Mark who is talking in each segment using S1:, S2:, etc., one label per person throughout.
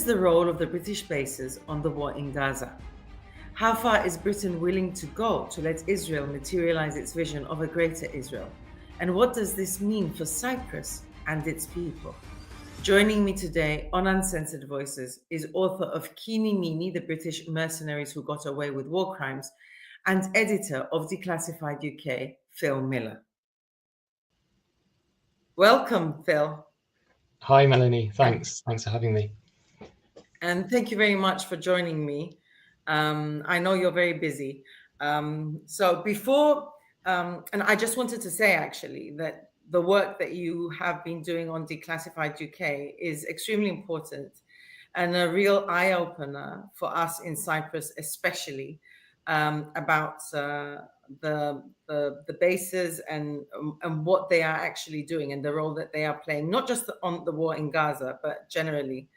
S1: is the role of the British bases on the war in Gaza? How far is Britain willing to go to let Israel materialize its vision of a greater Israel? And what does this mean for Cyprus and its people? Joining me today on Uncensored Voices is author of Keeny Meeny, the British mercenaries who got away with war crimes, and editor of Declassified UK, Phil Miller. Welcome, Phil.
S2: Hi, Melanie. Thanks for having me.
S1: And thank you very much for joining me. I know you're very busy. And I just wanted to say actually that the work that you have been doing on Declassified UK is extremely important and a real eye-opener for us in Cyprus, especially about the bases and what they are actually doing and the role that they are playing, not just on the war in Gaza, but generally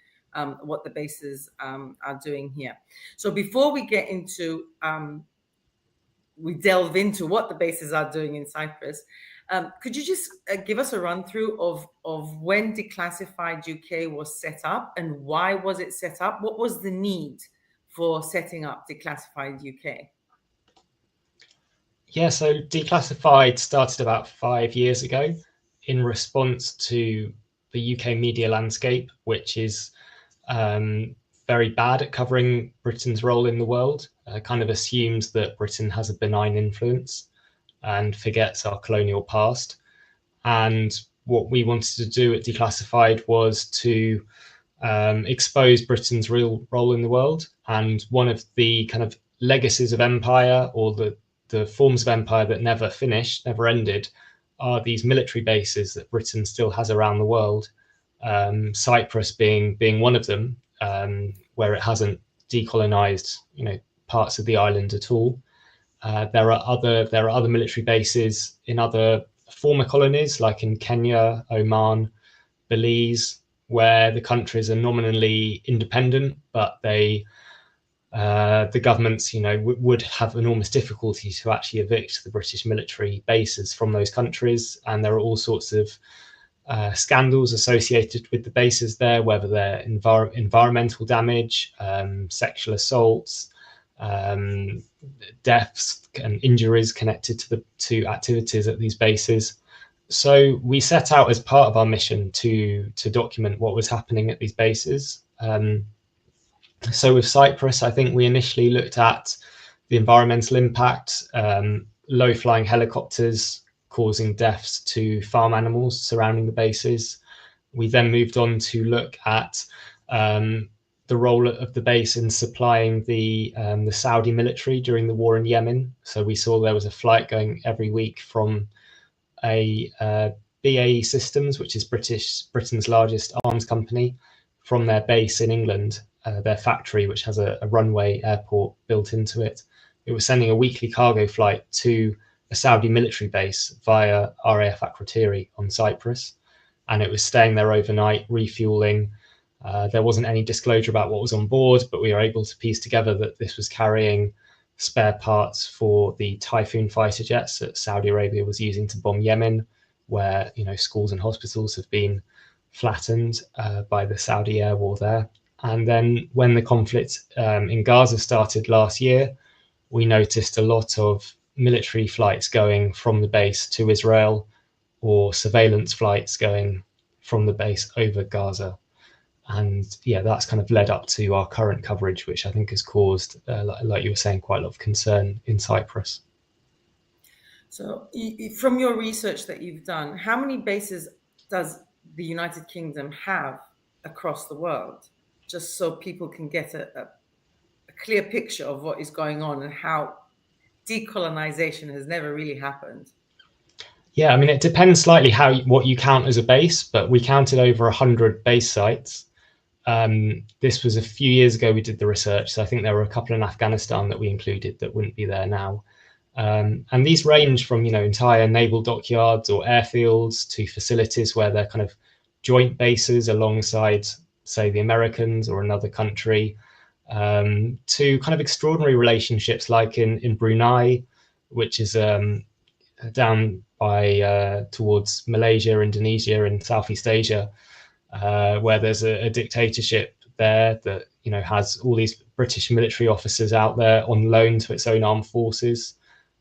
S1: what the bases are doing here. So before we get into, we delve into what the bases are doing in Cyprus, could you just give us a run through of when Declassified UK was set up and why was it set up? What was the need for setting up Declassified UK?
S2: Yeah, so Declassified started about 5 years ago in response to the UK media landscape, which is very bad at covering Britain's role in the world, kind of assumes that Britain has a benign influence and forgets our colonial past. And what we wanted to do at Declassified was to expose Britain's real role in the world. And one of the kind of legacies of empire, or the forms of empire that never finished, never ended, are these military bases that Britain still has around the world. Cyprus being one of them, where it hasn't decolonized, parts of the island at all. There are other military bases in other former colonies, like in Kenya, Oman, Belize, where the countries are nominally independent, but the governments, would have enormous difficulty to actually evict the British military bases from those countries. And there are all sorts of scandals associated with the bases there, whether they're environmental damage, sexual assaults, deaths and injuries connected to activities at these bases. So we set out as part of our mission to document what was happening at these bases. So with Cyprus, I think we initially looked at the environmental impact, low-flying helicopters causing deaths to farm animals surrounding the bases. We then moved on to look at the role of the base in supplying the Saudi military during the war in Yemen. So we saw there was a flight going every week from BAE Systems, which is Britain's largest arms company, from their base in England, their factory, which has a runway airport built into it. It was sending a weekly cargo flight to a Saudi military base via RAF Akrotiri on Cyprus, and it was staying there overnight, refueling. There wasn't any disclosure about what was on board, but we were able to piece together that this was carrying spare parts for the Typhoon fighter jets that Saudi Arabia was using to bomb Yemen, where schools and hospitals have been flattened by the Saudi air war there. And then when the conflict in Gaza started last year, we noticed a lot of military flights going from the base to Israel, or surveillance flights going from the base over Gaza. And yeah, that's kind of led up to our current coverage, which I think has caused, like you were saying, quite a lot of concern in Cyprus.
S1: So from your research that you've done, how many bases does the United Kingdom have across the world? Just so people can get a clear picture of what is going on and how decolonization has never really happened.
S2: Yeah, I mean, it depends slightly what you count as a base, but we counted over 100 base sites. This was a few years ago we did the research, so I think there were a couple in Afghanistan that we included that wouldn't be there now. And these range from, entire naval dockyards or airfields to facilities where they're kind of joint bases alongside, say, the Americans or another country, to kind of extraordinary relationships like in Brunei, which is down by towards Malaysia, Indonesia, and Southeast Asia, where there's a dictatorship there that, you know, has all these British military officers out there on loan to its own armed forces,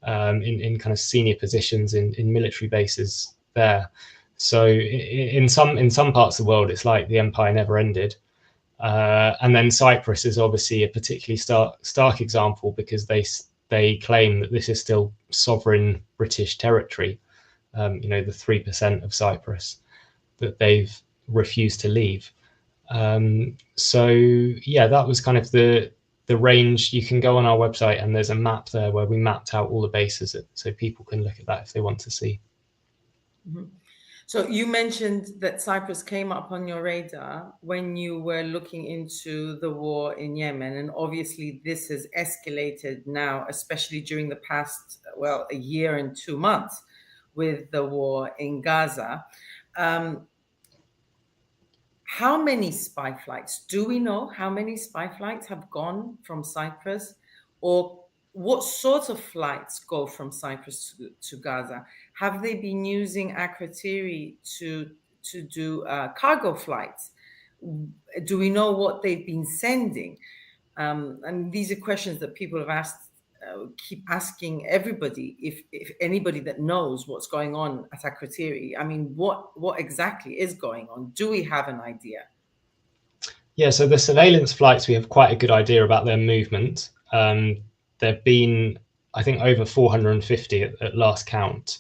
S2: in kind of senior positions in military bases there. So in some parts of the world, it's like the empire never ended. And then Cyprus is obviously a particularly stark example, because they claim that this is still sovereign British territory. You know, the 3% of Cyprus that they've refused to leave. So yeah, that was kind of the range. You can go on our website and there's a map there where we mapped out all the bases, so people can look at that if they want to see.
S1: Mm-hmm. So you mentioned that Cyprus came up on your radar when you were looking into the war in Yemen, and obviously this has escalated now, especially during the past, well, a year and 2 months with the war in Gaza. How many spy flights? Do we know how many spy flights have gone from Cyprus, or what sort of flights go from Cyprus to Gaza? Have they been using Akrotiri to do cargo flights? Do we know what they've been sending? And these are questions that people have asked, keep asking everybody, if anybody that knows what's going on at Akrotiri. I mean, what exactly is going on? Do we have an idea?
S2: Yeah, so the surveillance flights, we have quite a good idea about their movement. There've been, I think, over 450 at last count.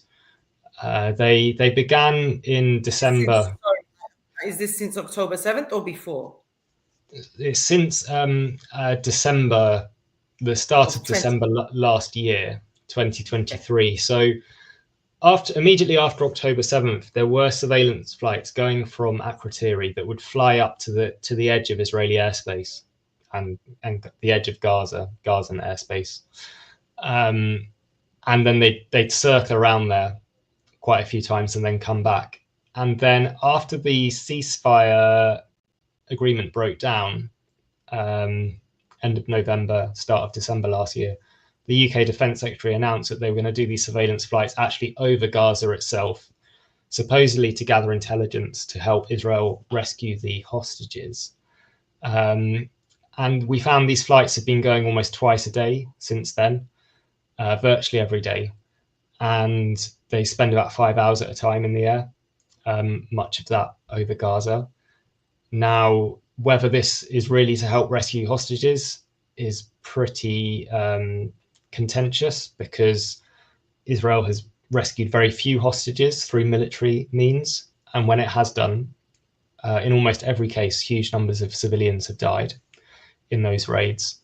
S2: They began in December.
S1: Is this since October 7th or before?
S2: It's since December, the start of December last year, 2023. Okay. So immediately after October 7th, there were surveillance flights going from Akrotiri that would fly up to the edge of Israeli airspace and the edge of Gazan airspace. And then they'd circle around there quite a few times and then come back. And then after the ceasefire agreement broke down, end of November, start of December last year, the UK Defence Secretary announced that they were going to do these surveillance flights actually over Gaza itself, supposedly to gather intelligence to help Israel rescue the hostages. And we found these flights have been going almost twice a day since then, virtually every day. And they spend about 5 hours at a time in the air, much of that over Gaza. Now, whether this is really to help rescue hostages is pretty contentious, because Israel has rescued very few hostages through military means. And when it has done, in almost every case, huge numbers of civilians have died in those raids.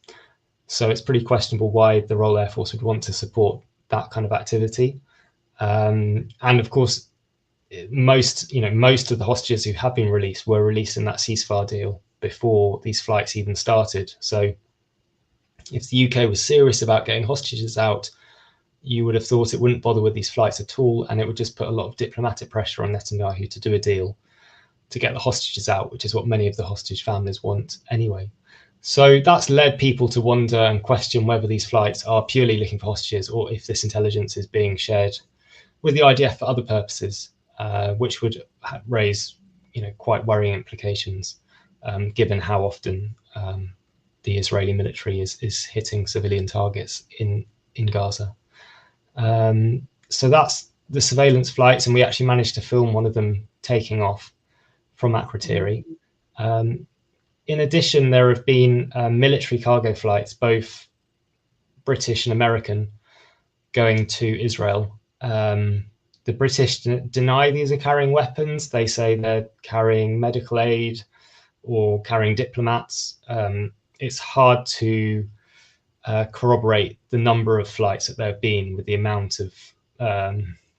S2: So it's pretty questionable why the Royal Air Force would want to support that kind of activity. And of course, most of the hostages who have been released were released in that ceasefire deal before these flights even started. So if the UK was serious about getting hostages out, you would have thought it wouldn't bother with these flights at all, and it would just put a lot of diplomatic pressure on Netanyahu to do a deal to get the hostages out, which is what many of the hostage families want anyway. So that's led people to wonder and question whether these flights are purely looking for hostages, or if this intelligence is being shared with the IDF for other purposes, which would raise, quite worrying implications, given how often the Israeli military is hitting civilian targets in Gaza. So that's the surveillance flights, and we actually managed to film one of them taking off from Akrotiri. In addition, there have been military cargo flights, both British and American, going to Israel. The British deny these are carrying weapons. They say they're carrying medical aid or carrying diplomats. It's hard to corroborate the number of flights that there have been with the amount of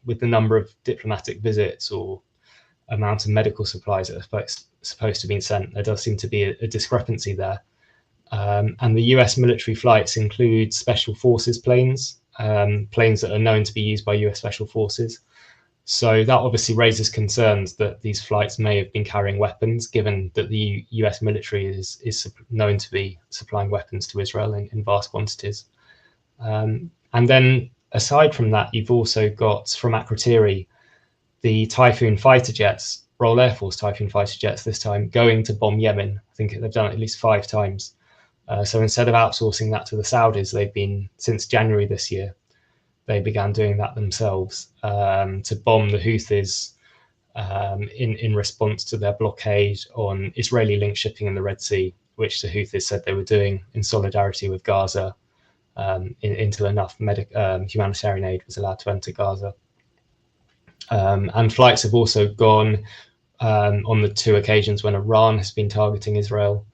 S2: with the number of diplomatic visits or amount of medical supplies that are supposed to be sent. There does seem to be a discrepancy there. And the US military flights include special forces planes, planes that are known to be used by US special forces. So that obviously raises concerns that these flights may have been carrying weapons, given that the US military is known to be supplying weapons to Israel in vast quantities. And then aside from that, you've also got from Akrotiri the Typhoon fighter jets Royal Air Force Typhoon fighter jets this time, going to bomb Yemen. I think they've done it at least 5 times. So instead of outsourcing that to the Saudis, they've been, since January this year, they began doing that themselves to bomb the Houthis in response to their blockade on Israeli-linked shipping in the Red Sea, which the Houthis said they were doing in solidarity with Gaza until enough humanitarian aid was allowed to enter Gaza. And flights have also gone on the 2 occasions when Iran has been targeting Israel.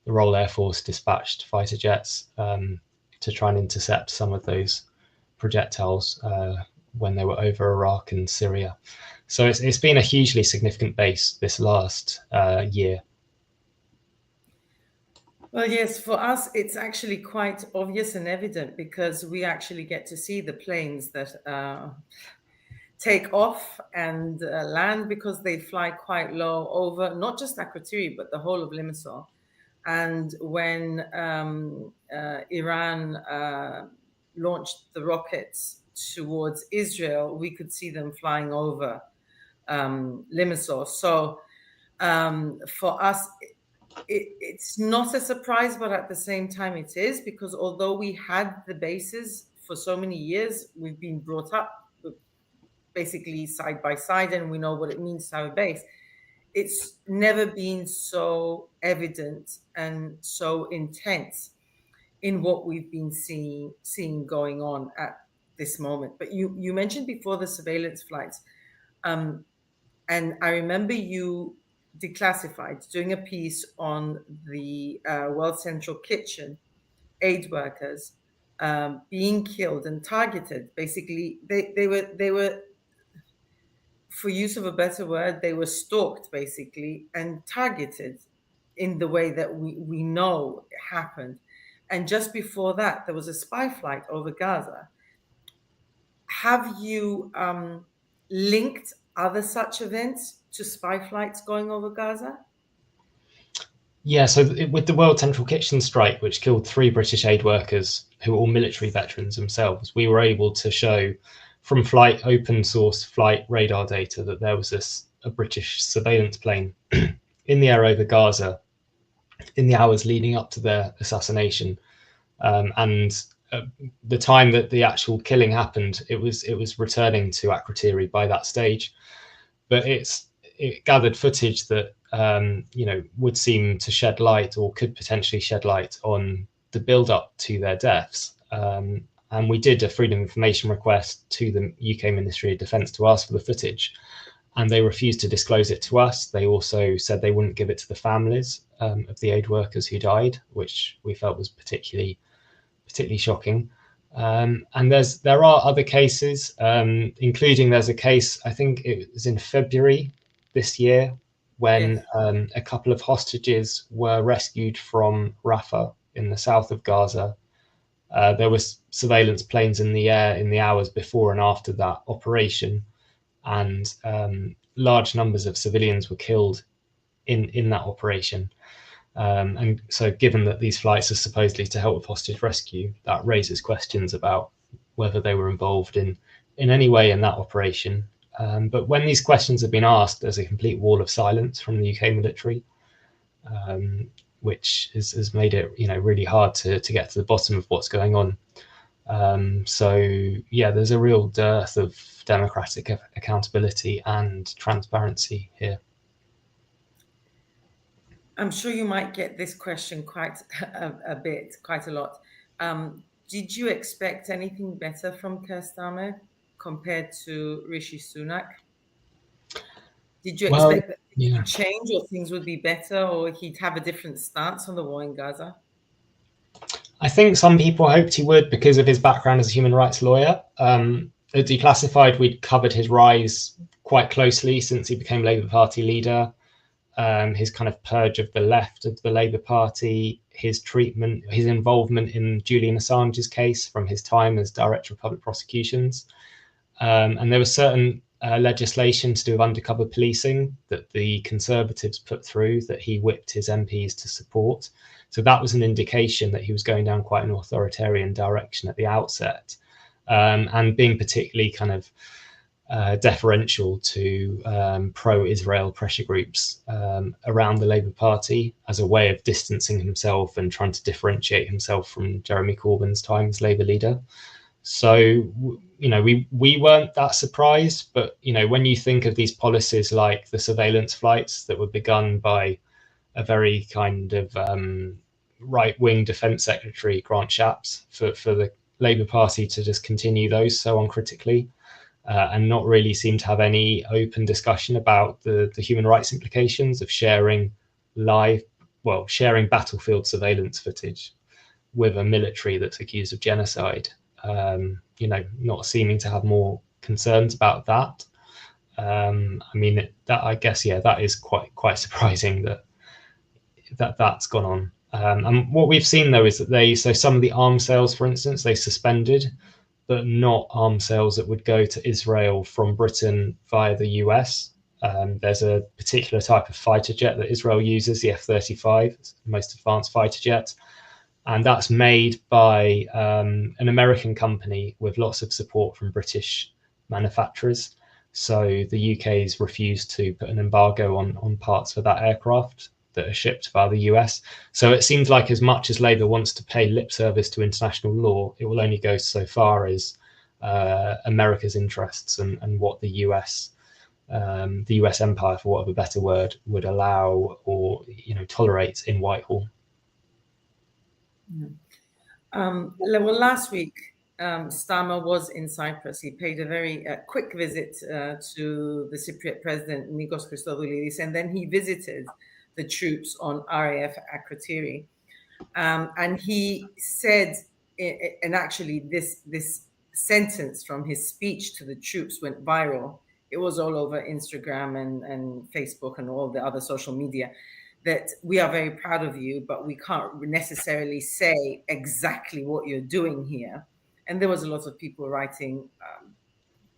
S2: The Royal Air Force dispatched fighter jets to try and intercept some of those projectiles when they were over Iraq and Syria. So it's been a hugely significant base this last year.
S1: Well, yes, for us, it's actually quite obvious and evident because we actually get to see the planes that take off and land, because they fly quite low over not just Akrotiri, but the whole of Limassol. And when Iran launched the rockets towards Israel, we could see them flying over Limassol. So for us, it's not a surprise, but at the same time it is, because although we had the bases for so many years, we've been brought up basically side by side, and we know what it means to have a base. It's never been so evident and so intense in what we've been seeing going on at this moment. But you mentioned before the surveillance flights, and I remember you Declassified doing a piece on the World Central Kitchen aid workers being killed and targeted. Basically, they were, for use of a better word, they were stalked basically and targeted in the way that we know happened. And just before that, there was a spy flight over Gaza. Have you linked other such events to spy flights going over Gaza?
S2: Yeah, so with the World Central Kitchen strike, which killed 3 British aid workers who were all military veterans themselves, we were able to show from open source flight radar data that there was a British surveillance plane in the air over Gaza in the hours leading up to their assassination. And the time that the actual killing happened, it was returning to Akrotiri by that stage. But it gathered footage that would seem to shed light, or could potentially shed light, on the build-up to their deaths. And we did a Freedom of Information request to the UK Ministry of Defence to ask for the footage, and they refused to disclose it to us. They also said they wouldn't give it to the families of the aid workers who died, which we felt was particularly shocking. And there are other cases, including there's a case, I think it was in February this year, when yes, a couple of hostages were rescued from Rafah in the south of Gaza. There was surveillance planes in the air in the hours before and after that operation, and large numbers of civilians were killed in that operation. And so given that these flights are supposedly to help with hostage rescue, that raises questions about whether they were involved in any way in that operation. But when these questions have been asked, there's a complete wall of silence from the UK military, which has made it really hard to get to the bottom of what's going on. So yeah, there's a real dearth of democratic accountability and transparency here.
S1: I'm sure you might get this question quite a lot. Did you expect anything better from Keir Starmer compared to Rishi Sunak? Did you expect that things would change, or things would be better, or he'd have a different stance on the war in Gaza?
S2: I think some people hoped he would because of his background as a human rights lawyer. At Declassified, we'd covered his rise quite closely since he became Labour Party leader. His kind of purge of the left of the Labour Party, his treatment, his involvement in Julian Assange's case from his time as Director of Public Prosecutions. And there was certain legislation to do with undercover policing that the Conservatives put through that he whipped his MPs to support. So that was an indication that he was going down quite an authoritarian direction at the outset, and being particularly kind of deferential to pro-Israel pressure groups around the Labour Party as a way of distancing himself and trying to differentiate himself from Jeremy Corbyn's time as Labour leader. So, we weren't that surprised, but, when you think of these policies like the surveillance flights that were begun by a very kind of right-wing Defence Secretary, Grant Shapps, for the Labour Party to just continue those so uncritically and not really seem to have any open discussion about the human rights implications of sharing battlefield surveillance footage with a military that's accused of genocide. Not seeming to have more concerns about that. That is quite surprising that's gone on. And what we've seen though is that some of the arms sales, for instance, they suspended, but not arms sales that would go to Israel from Britain via the US. There's a particular type of fighter jet that Israel uses, the F-35, it's the most advanced fighter jet. And that's made by an American company with lots of support from British manufacturers. So the UK's refused to put an embargo on parts for that aircraft that are shipped via the US. So it seems like as much as Labour wants to pay lip service to international law, it will only go so far as America's interests and what the US empire, for want of a better word, would allow or tolerate in Whitehall.
S1: Well, last week, Starmer was in Cyprus. He paid a very quick visit to the Cypriot president, Nikos Christodoulidis, and then he visited the troops on RAF Akrotiri. And he said, and actually this sentence from his speech to the troops went viral. It was all over Instagram and Facebook and all the other social media, that we are very proud of you, but we can't necessarily say exactly what you're doing here. And there was a lot of people writing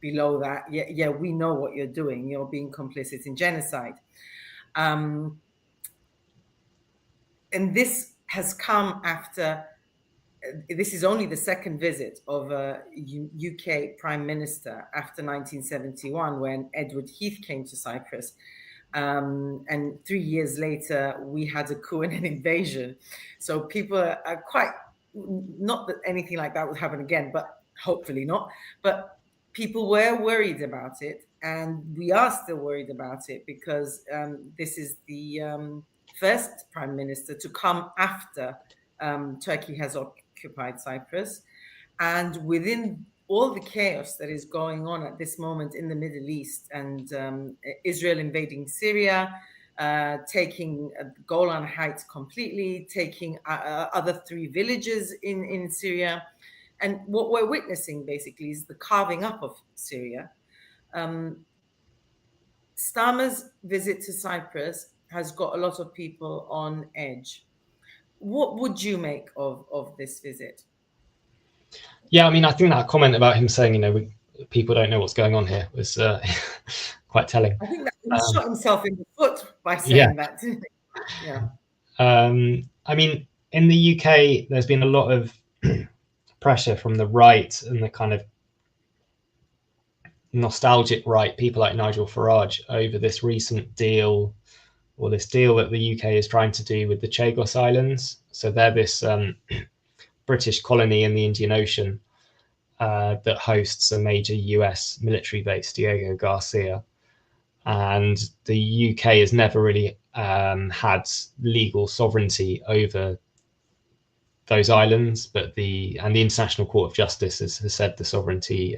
S1: below that, yeah, we know what you're doing. You're being complicit in genocide. And this has come after, this is only the second visit of a UK Prime Minister after 1971, when Edward Heath came to Cyprus. And 3 years later, we had a coup and an invasion. So people are quite, not that anything like that would happen again, but hopefully not. But people were worried about it, and we are still worried about it, because this is the first Prime Minister to come after Turkey has occupied Cyprus. And within all the chaos that is going on at this moment in the Middle East, and Israel invading Syria, taking Golan Heights completely, taking other 3 villages in Syria. And what we're witnessing basically is the carving up of Syria. Starmer's visit to Cyprus has got a lot of people on edge. What would you make of this visit?
S2: Yeah, I think that comment about him saying, people don't know what's going on here was quite telling.
S1: I think that he shot himself in the foot by saying that. Yeah.
S2: In the UK, there's been a lot of pressure from the right and the kind of nostalgic right, people like Nigel Farage, over this recent deal, or this deal that the UK is trying to do with the Chagos Islands. So they're this British colony in the Indian Ocean that hosts a major US military base, Diego Garcia. And the UK has never really had legal sovereignty over those islands, but the International Court of Justice has said the sovereignty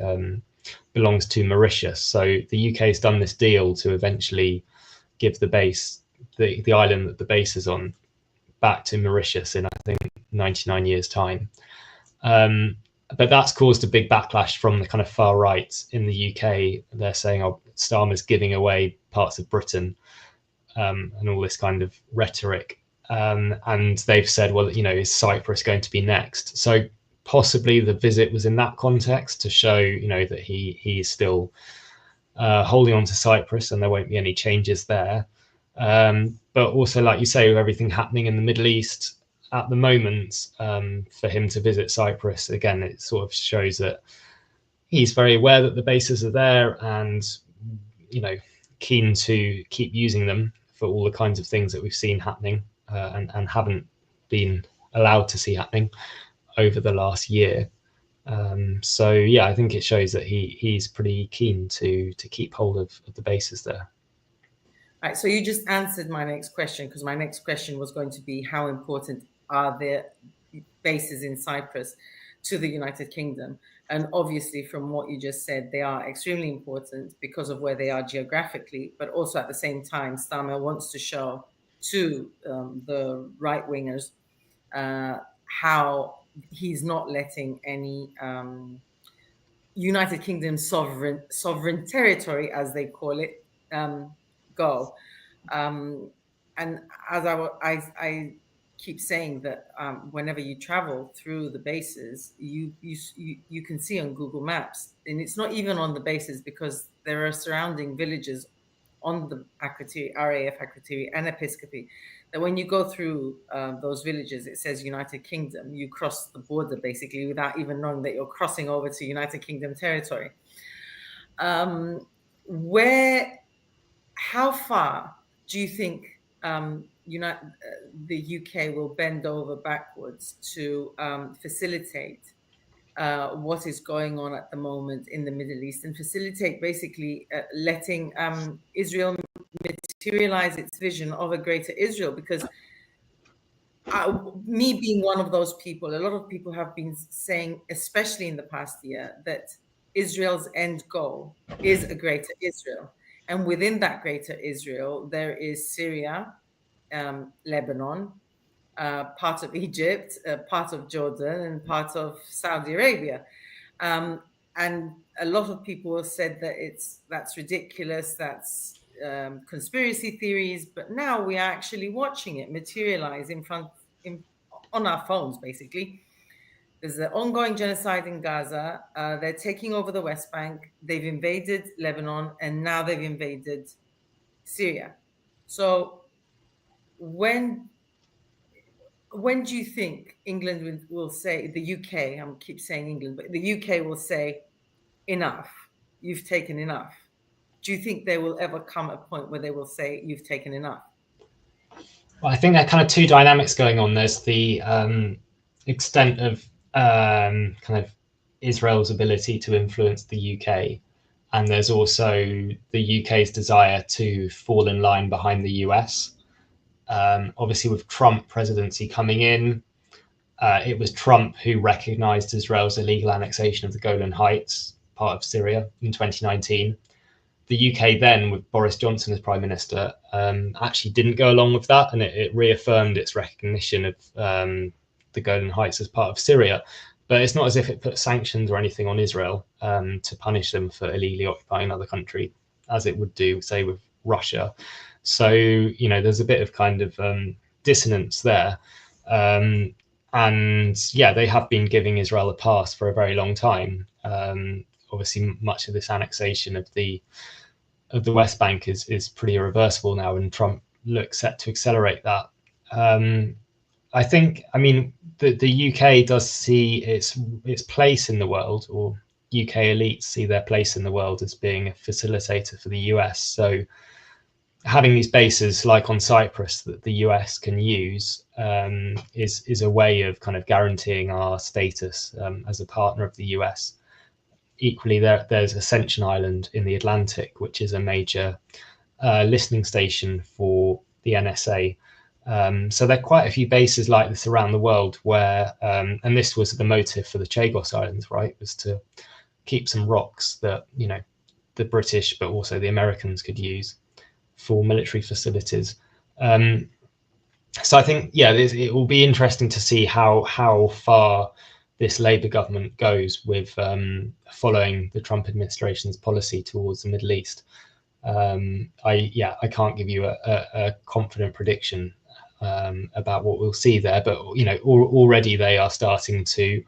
S2: belongs to Mauritius. So the UK has done this deal to eventually give the base, the island that the base is on, back to Mauritius in, I think, 99 years' time. But that's caused a big backlash from the kind of far right in the UK. They're saying, Starmer's giving away parts of Britain, and all this kind of rhetoric. And they've said, well, is Cyprus going to be next? So possibly the visit was in that context to show, that he is still holding on to Cyprus and there won't be any changes there. But also, like you say, with everything happening in the Middle East at the moment, for him to visit Cyprus, again, it sort of shows that he's very aware that the bases are there and, keen to keep using them for all the kinds of things that we've seen happening and haven't been allowed to see happening over the last year. So yeah, I think it shows that he's pretty keen to keep hold of the bases there.
S1: All right, so you just answered my next question, because my next question was going to be how important are the bases in Cyprus to the United Kingdom? And obviously, from what you just said, they are extremely important because of where they are geographically, but also at the same time, Starmer wants to show to the right wingers how he's not letting any United Kingdom sovereign territory, as they call it, go. And as I keep saying that whenever you travel through the bases, you can see on Google Maps, and it's not even on the bases, because there are surrounding villages on the Akrotiri, RAF Akrotiri and Episcopi, that when you go through those villages, it says United Kingdom. You cross the border basically without even knowing that you're crossing over to United Kingdom territory. How far do you think the UK will bend over backwards to facilitate what is going on at the moment in the Middle East, and facilitate basically letting Israel materialize its vision of a greater Israel? Because me being one of those people, a lot of people have been saying, especially in the past year, that Israel's end goal is a greater Israel. And within that greater Israel, there is Syria, Lebanon, part of Egypt, part of Jordan, and part of Saudi Arabia. And a lot of people have said that that's ridiculous, that's conspiracy theories, but now we are actually watching it materialize on our phones, basically. There's an ongoing genocide in Gaza. They're taking over the West Bank. They've invaded Lebanon, and now they've invaded Syria. So when do you think England will say, the UK, I keep saying England, but the UK will say, enough, you've taken enough? Do you think there will ever come a point where they will say, you've taken enough?
S2: Well, I think there are kind of two dynamics going on. There's the extent of kind of Israel's ability to influence the UK, and there's also the UK's desire to fall in line behind the US. Obviously, with Trump presidency coming in, it was Trump who recognized Israel's illegal annexation of the Golan Heights, part of Syria, in 2019. The UK then, with Boris Johnson as Prime Minister, actually didn't go along with that, and it reaffirmed its recognition of the Golan Heights as part of Syria. But it's not as if it put sanctions or anything on Israel to punish them for illegally occupying another country, as it would do, say, with Russia. So, there's a bit of kind of dissonance there. And yeah, they have been giving Israel a pass for a very long time. Obviously, much of this annexation of the West Bank is pretty irreversible now, and Trump looks set to accelerate that. I think, the UK does see its place in the world, or UK elites see their place in the world as being a facilitator for the US. So having these bases like on Cyprus that the US can use is a way of kind of guaranteeing our status as a partner of the US. Equally, there's Ascension Island in the Atlantic, which is a major listening station for the NSA. So there are quite a few bases like this around the world where, and this was the motive for the Chagos Islands, right, was to keep some rocks that, the British, but also the Americans could use for military facilities. So I think, yeah, it will be interesting to see how far this Labour government goes with following the Trump administration's policy towards the Middle East. I can't give you a confident prediction about what we'll see there, but already they are starting to,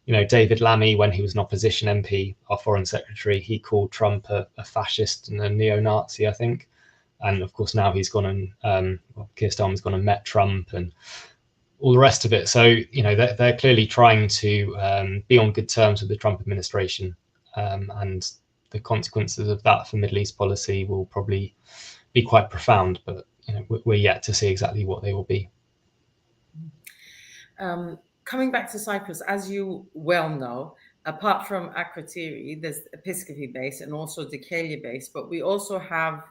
S2: David Lammy, when he was an opposition MP, our foreign secretary, he called Trump a fascist and a neo-Nazi, I think. And of course, now he's gone and Keir Starmer's gone and met Trump and all the rest of it. So, they're clearly trying to be on good terms with the Trump administration. and the consequences of that for Middle East policy will probably be quite profound, but we're yet to see exactly what they will be.
S1: Coming back to Cyprus, as you well know, apart from Akrotiri, there's Episcopi base and also Declassified base, but we also have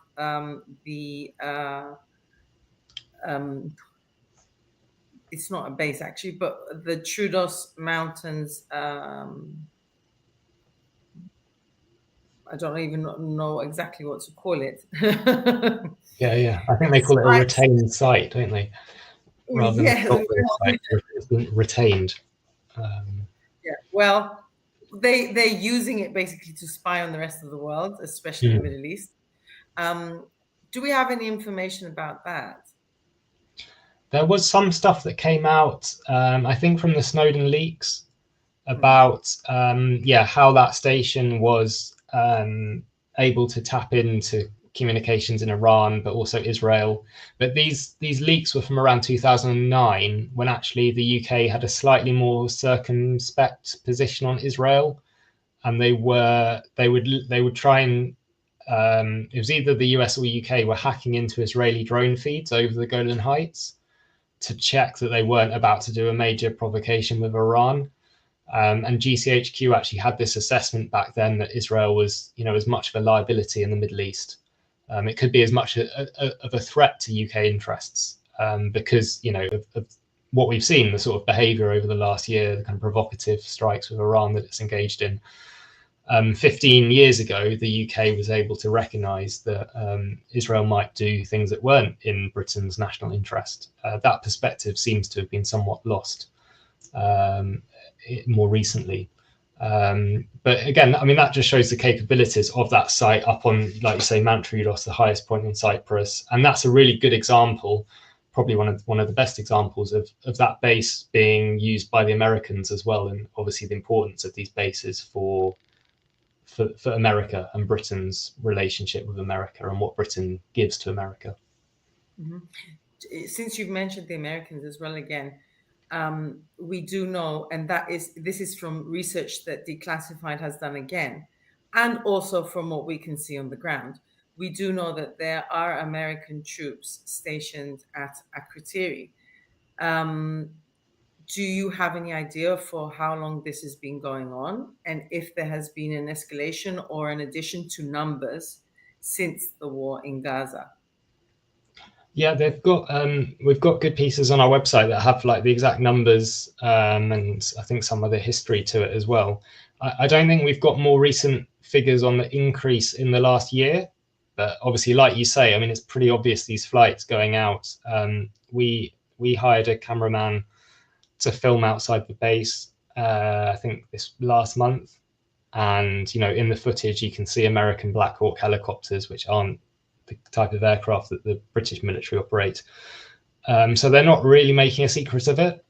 S1: it's not a base actually, but the Troodos Mountains. I don't even know exactly what to call it.
S2: Yeah. I think they call it a retained site, don't they? Rather than a site, it's been retained.
S1: Yeah, well, they're using it basically to spy on the rest of the world, especially the Middle East. Do we have any information about that?
S2: There was some stuff that came out, I think, from the Snowden leaks about how that station was able to tap into communications in Iran, but also Israel. But these leaks were from around 2009, when actually the UK had a slightly more circumspect position on Israel, and they would try and it was either the US or UK were hacking into Israeli drone feeds over the Golan Heights to check that they weren't about to do a major provocation with Iran. And GCHQ actually had this assessment back then that Israel was, as much of a liability in the Middle East. It could be as much of a threat to UK interests because, of what we've seen, the sort of behavior over the last year, the kind of provocative strikes with Iran that it's engaged in. 15 years ago, the UK was able to recognise that Israel might do things that weren't in Britain's national interest. That perspective seems to have been somewhat lost more recently. But again, that just shows the capabilities of that site up on, like you say, Mount Troodos, the highest point in Cyprus. And that's a really good example, probably one of the best examples of that base being used by the Americans as well. And obviously the importance of these bases for America and Britain's relationship with America and what Britain gives to America.
S1: Mm-hmm. Since you've mentioned the Americans as well again, we do know, and this is from research that Declassified has done again, and also from what we can see on the ground, we do know that there are American troops stationed at Akrotiri. Do you have any idea for how long this has been going on, and if there has been an escalation or an addition to numbers since the war in Gaza?
S2: Yeah, we've got good pieces on our website that have like the exact numbers and I think some of the history to it as well. I don't think we've got more recent figures on the increase in the last year, but obviously, like you say, it's pretty obvious these flights going out. We hired a cameraman to film outside the base, I think this last month, and in the footage you can see American Black Hawk helicopters, which aren't the type of aircraft that the British military operate. So they're not really making a secret of it,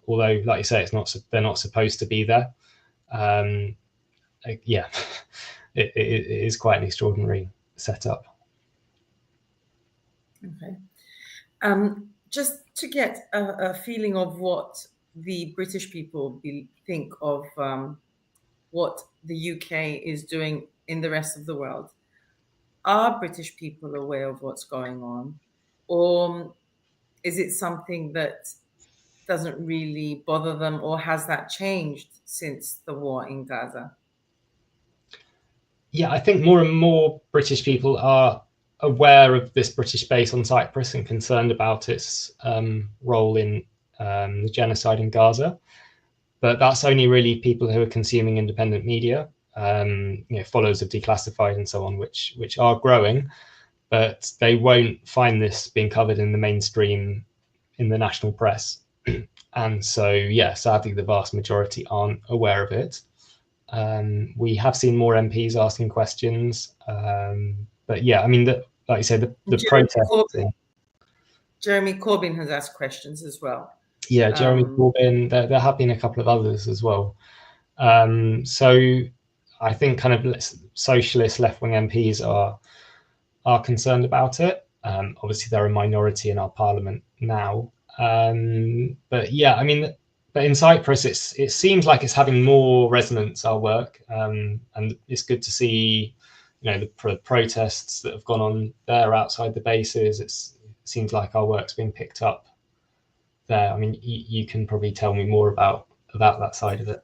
S2: although, like you say, they're not supposed to be there. It is quite an extraordinary setup.
S1: Okay. Just to get a feeling of what the British people think of what the UK is doing in the rest of the world. Are British people aware of what's going on? Or is it something that doesn't really bother them, or has that changed since the war in Gaza?
S2: Yeah, I think more and more British people are aware of this British base on Cyprus and concerned about its role in the genocide in Gaza. But that's only really people who are consuming independent media, followers of Declassified and so on, which are growing, but they won't find this being covered in the mainstream, in the national press. And so, sadly, the vast majority aren't aware of it. We have seen more MPs asking questions, but like you said, the protest.
S1: Jeremy Corbyn has asked questions as well.
S2: Yeah, Jeremy Corbyn. There have been a couple of others as well. So I think kind of socialist left-wing MPs are concerned about it. Obviously, they're a minority in our parliament now. But in Cyprus, it seems like it's having more resonance, our work, and it's good to see, the protests that have gone on there outside the bases. It seems like our work's being picked up there. I mean, you can probably tell me more about that side of it.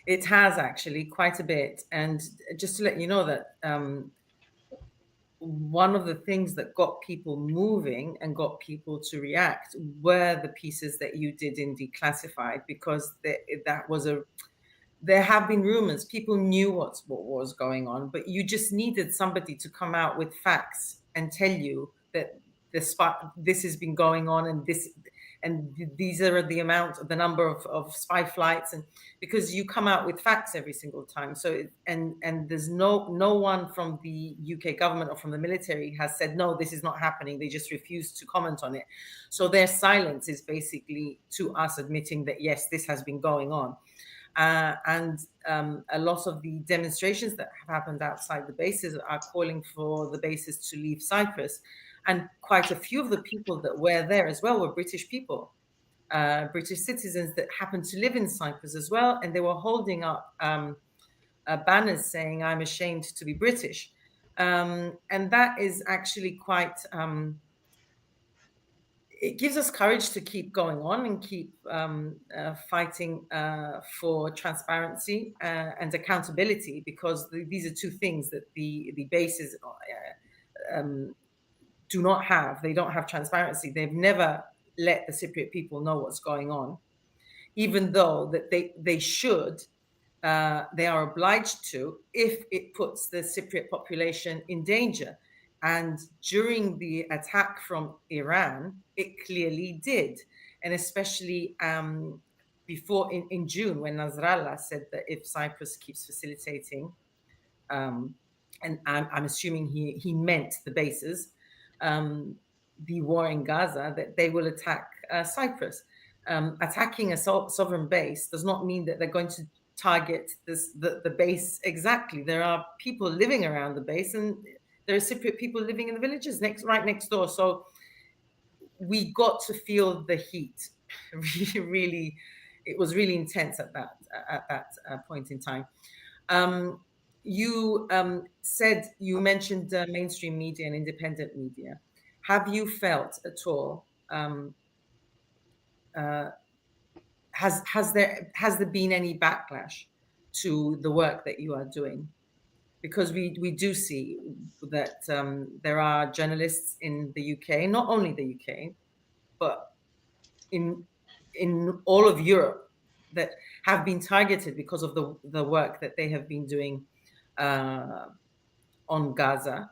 S1: It has actually quite a bit, and just to let you know that one of the things that got people moving and got people to react were the pieces that you did in Declassified, because there have been rumors. People knew what was going on, but you just needed somebody to come out with facts and tell you that this has been going on, and these are the number of spy flights, and because you come out with facts every single time. So and there's no one from the UK government or from the military has said no, this is not happening. They just refuse to comment on it. So their silence is basically to us admitting that yes, this has been going on. And a lot of the demonstrations that have happened outside the bases are calling for the bases to leave Cyprus. And quite a few of the people that were there as well were British people, British citizens that happened to live in Cyprus as well. And they were holding up banners saying, "I'm ashamed to be British." And that is actually quite... it gives us courage to keep going on and keep fighting for transparency and accountability, because these are two things that the bases do not have. They don't have transparency. They've never let the Cypriot people know what's going on, even though that they should. They are obliged to, if it puts the Cypriot population in danger. And during the attack from Iran, it clearly did. And especially before in June, when Nasrallah said that if Cyprus keeps facilitating, and I'm assuming he meant the bases, the war in Gaza, that they will attack Cyprus. Attacking a sovereign base does not mean that they're going to target the base exactly. There are people living around the base, and there are Cypriot people living in the villages right next door. So we got to feel the heat. Really, it was really intense at that point in time. You said, you mentioned mainstream media and independent media. Have you felt at all, has there been any backlash to the work that you are doing? Because we do see that there are journalists in the UK, not only the UK, but in all of Europe, that have been targeted because of the work that they have been doing on Gaza.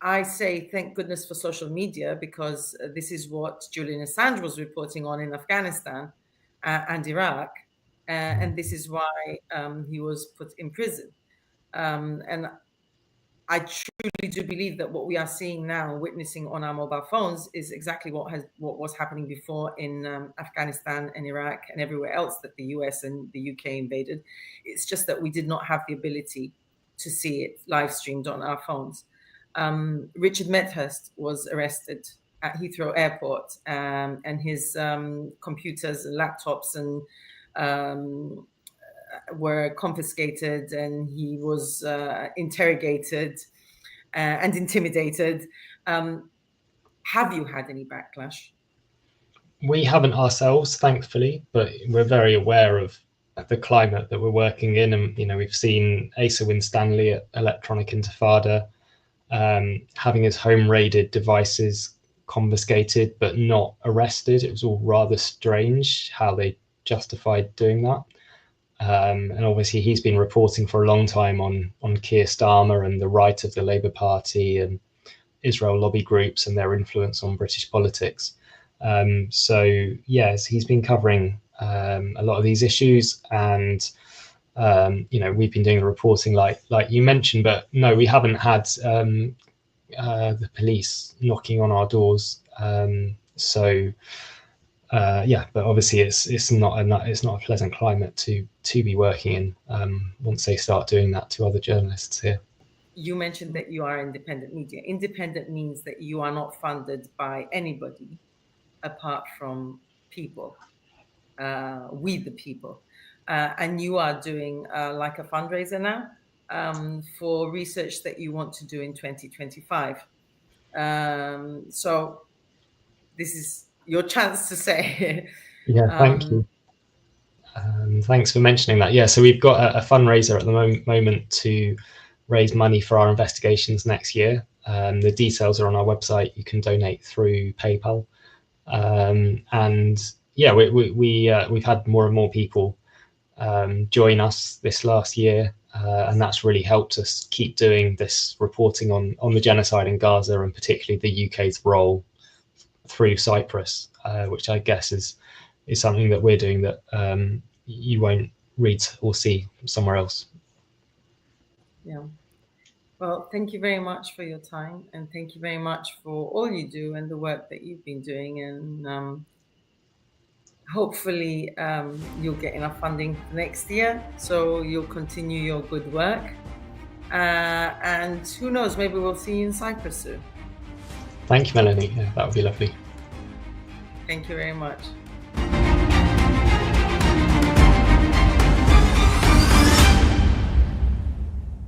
S1: I say thank goodness for social media, because this is what Julian Assange was reporting on in Afghanistan and Iraq, and this is why he was put in prison. And I truly do believe that what we are seeing now, witnessing on our mobile phones, is exactly what was happening before in Afghanistan and Iraq and everywhere else that the US and the UK invaded. It's just that we did not have the ability to see it live streamed on our phones. Richard Medhurst was arrested at Heathrow Airport, and his computers and laptops and were confiscated, and he was interrogated and intimidated. Have you had any backlash?
S2: We haven't ourselves, thankfully, but we're very aware of the climate that we're working in. And, we've seen Asa Winstanley at Electronic Intifada having his home raided, devices confiscated, but not arrested. It was all rather strange how they justified doing that. And obviously he's been reporting for a long time on Keir Starmer and the right of the Labour Party and Israel lobby groups and their influence on British politics. So yes, he's been covering a lot of these issues, and we've been doing the reporting like you mentioned, but no, we haven't had the police knocking on our doors. But obviously it's not a pleasant climate to be working in once they start doing that to other journalists here.
S1: You mentioned that you are independent media. Independent means that you are not funded by anybody apart from people. we the people. And you are doing like a fundraiser now for research that you want to do in 2025. So this is your chance to say.
S2: Yeah, thank you. Thanks for mentioning that. Yeah, so we've got a fundraiser at the moment to raise money for our investigations next year. The details are on our website. You can donate through PayPal. And yeah, we've had more and more people join us this last year, and that's really helped us keep doing this reporting on the genocide in Gaza, and particularly the UK's role through Cyprus, which I guess is something that we're doing that you won't read or see somewhere else.
S1: Yeah. Well, thank you very much for your time, and thank you very much for all you do and the work that you've been doing. And hopefully you'll get enough funding for next year, so you'll continue your good work. And who knows, maybe we'll see you in Cyprus soon.
S2: Thank you, Melanie. Yeah, that would be lovely.
S1: Thank you very much.